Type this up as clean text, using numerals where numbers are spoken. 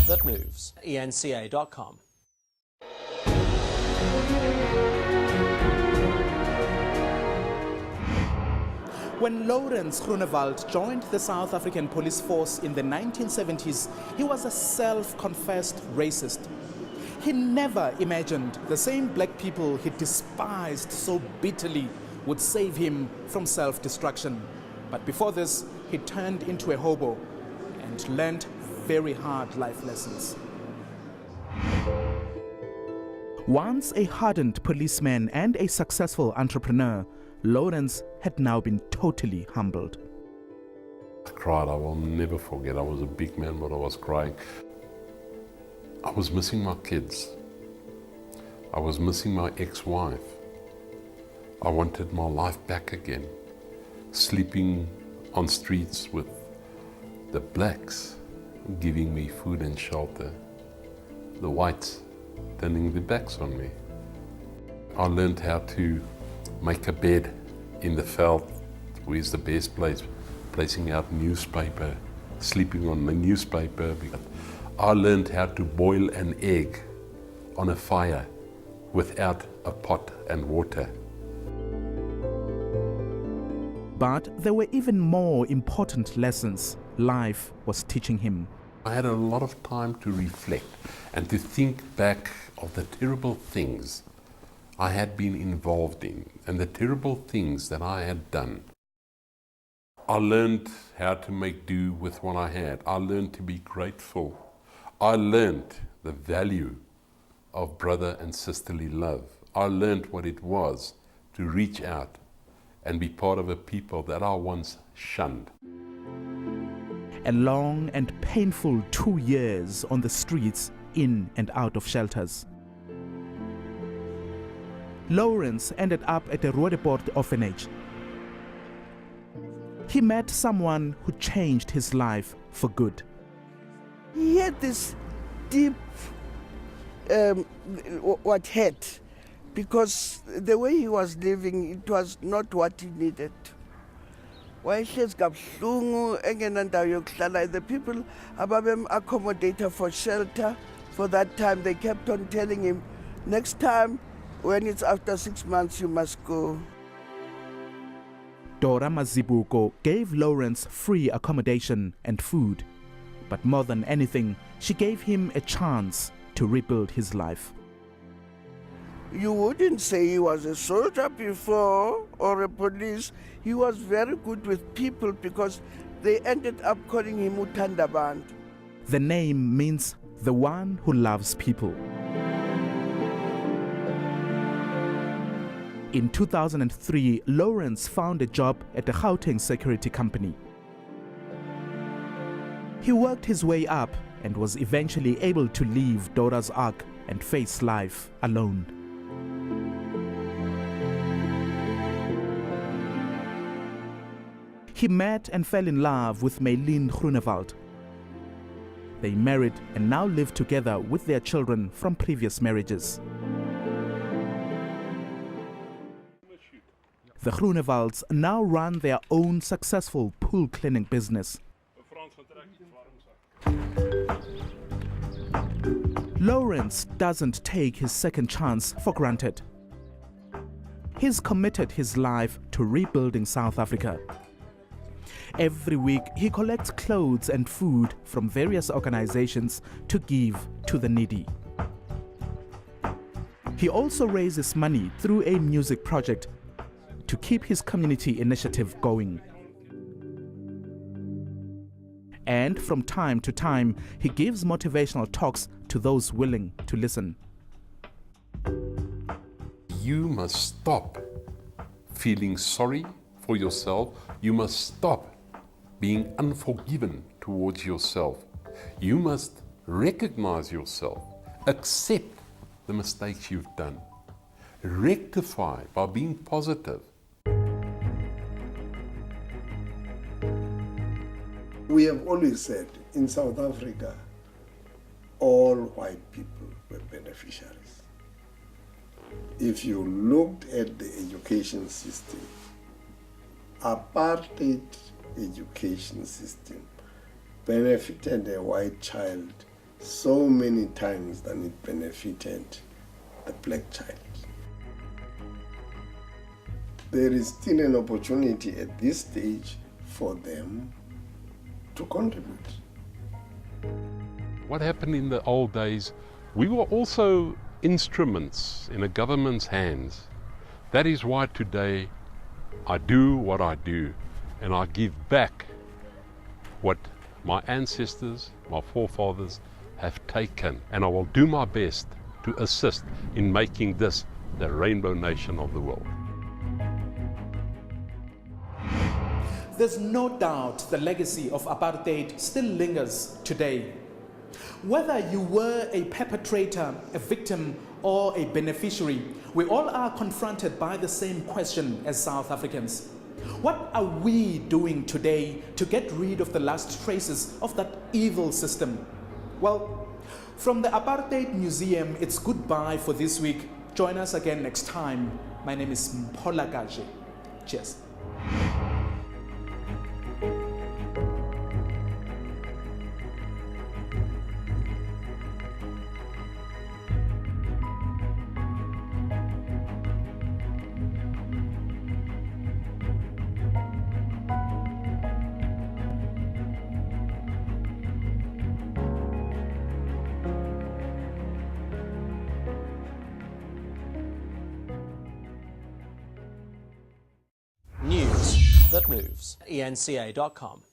that moves. enca.com. When Lourens Groenewald joined the South African police force in the 1970s, he was a self-confessed racist. He never imagined the same black people he despised so bitterly would save him from self-destruction. But before this, he turned into a hobo and learned very hard life lessons. Once a hardened policeman and a successful entrepreneur, Lourens had now been totally humbled. I cried. I will never forget. I was a big man, but I was crying. I was missing my kids. I was missing my ex-wife. I wanted my life back again. Sleeping on streets with the blacks giving me food and shelter. The whites turning their backs on me. I learned how to make a bed in the veld. Where's the best place? Placing out newspaper, sleeping on the newspaper. I learned how to boil an egg on a fire without a pot and water. But there were even more important lessons life was teaching him. I had a lot of time to reflect and to think back of the terrible things I had been involved in and the terrible things that I had done. I learned how to make do with what I had. I learned to be grateful. I learned the value of brother and sisterly love. I learned what it was to reach out and be part of a people that I once shunned. A long and painful 2 years on the streets, in and out of shelters. Lourens ended up at a Roodepoort orphanage. He met someone who changed his life for good. He had this deep hurt, because the way he was living, it was not what he needed. The people above him accommodated for shelter. For that time, they kept on telling him, next time, when it's after 6 months, you must go. Dora Mazibuko gave Lourens free accommodation and food. But more than anything, she gave him a chance to rebuild his life. You wouldn't say he was a soldier before or a police. He was very good with people because they ended up calling him Utandaband. The name means the one who loves people. In 2003, Lourens found a job at the Gauteng security company. He worked his way up and was eventually able to leave Dora's ark and face life alone. He met and fell in love with Lourens Groenewald. They married and now live together with their children from previous marriages. The Groenewalds now run their own successful pool cleaning business. Lourens doesn't take his second chance for granted. He's committed his life to rebuilding South Africa. Every week, he collects clothes and food from various organizations to give to the needy. He also raises money through a music project to keep his community initiative going. And from time to time, he gives motivational talks to those willing to listen. You must stop feeling sorry for yourself. You must stop being unforgiving towards yourself. You must recognize yourself, accept the mistakes you've done, rectify by being positive. We have always said in South Africa, all white people were beneficiaries. If you looked at the education system, apartheid education system benefited a white child so many times than it benefited the black child. There is still an opportunity at this stage for them to contribute. What happened in the old days, we were also instruments in a government's hands. That is why today I do what I do, and I give back what my ancestors, my forefathers have taken, and I will do my best to assist in making this the rainbow nation of the world. There's no doubt the legacy of apartheid still lingers today. Whether you were a perpetrator, a victim, or a beneficiary, we all are confronted by the same question as South Africans. What are we doing today to get rid of the last traces of that evil system? Well, from the Apartheid Museum, it's goodbye for this week. Join us again next time. My name is Mphola Kaje. Cheers. News that moves. ENCA.com.